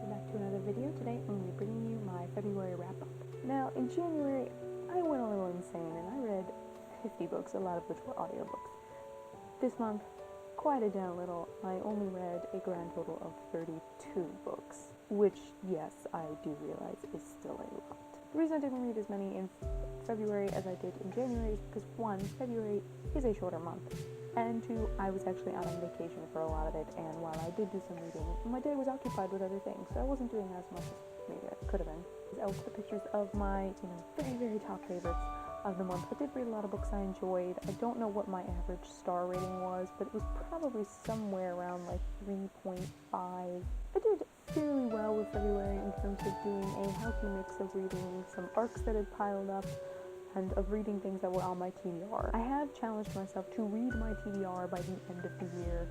welcome back to another video. Today I'm going to be bringing you my February wrap-up. Now, in January, I went a little insane and I read 50 books, a lot of which were audiobooks. This month, quieted down a little. I only read a grand total of 32 books, which, yes, I do realize is still a lot. The reason I didn't read as many in February as I did in January is because, one, February is a shorter month, and two, I was actually out on vacation for a lot of it, and while I did do some reading, my day was occupied with other things, so I wasn't doing as much as maybe I could have been. I will put the pictures of my, very, very top favorites of the month. I did read a lot of books I enjoyed. I don't know what my average star rating was, but it was probably somewhere around like 3.5. I did fairly well with February in terms of doing a healthy mix of reading some arcs that had piled up and of reading things that were on my TBR. I have challenged myself to read my TBR by the end of the year.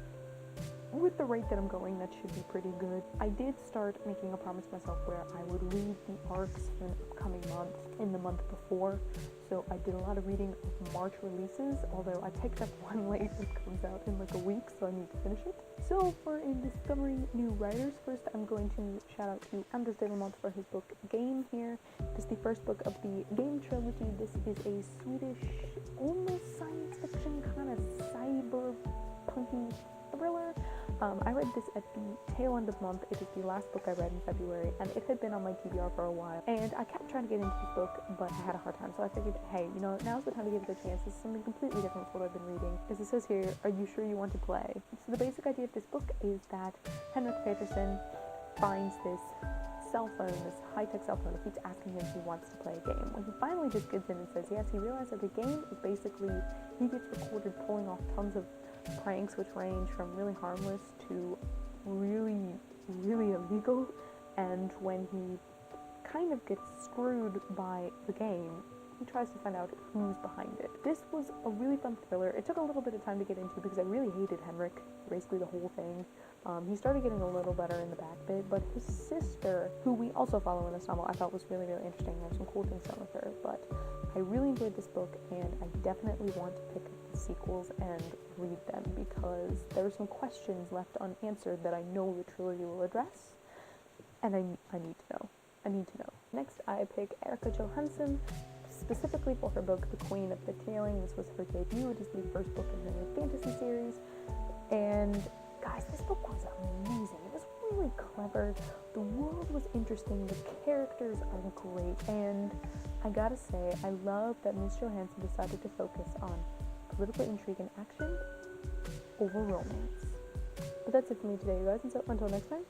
With the rate that I'm going, that should be pretty good. I did start making a promise to myself where I would read the arcs for an upcoming month in the month before. So I did a lot of reading of March releases, although I picked up one late that comes out in like a week, so I need to finish it. So for in discovering new writers, first I'm going to shout out to Anders Develmont for his book Game here. This is the first book of the Game trilogy. This is a Swedish, almost science fiction, kind of cyberpunky thriller. I read this at the tail end of the month. It is the last book I read in February, and it had been on my TBR for a while. And I kept trying to get into this book, but I had a hard time. So I figured, hey, now's the time to give it a chance. This is something completely different from what I've been reading. As it says here, are you sure you want to play? So the basic idea of this book is that Henrik Peterson finds this cell phone, this high-tech cell phone, that keeps asking him if he wants to play a game. When he finally just gets in and says yes, he realizes that the game is basically, he gets recorded pulling off tons of pranks which range from really harmless to really, really illegal, and when he kind of gets screwed by the game, he tries to find out who's behind it. This was a really fun thriller. It took a little bit of time to get into because I really hated Henrik, basically the whole thing. He started getting a little better in the back bit, but his sister, who we also follow in this novel, I thought was really, really interesting. There's some cool things done with her, but I really enjoyed this book, and I definitely want to pick up the sequels and read them because there are some questions left unanswered that I know the trilogy will address, and I need to know. I need to know. Next, I pick Erica Johansson, specifically for her book, The Queen of Betailing. This was her debut. It is the first book in her new fantasy series, and guys, this book was amazing. It was really clever. The world was interesting. The characters are great. And I gotta say, I love that Miss Johansson decided to focus on political intrigue and action over romance. But that's it for me today, you guys. And so until next time,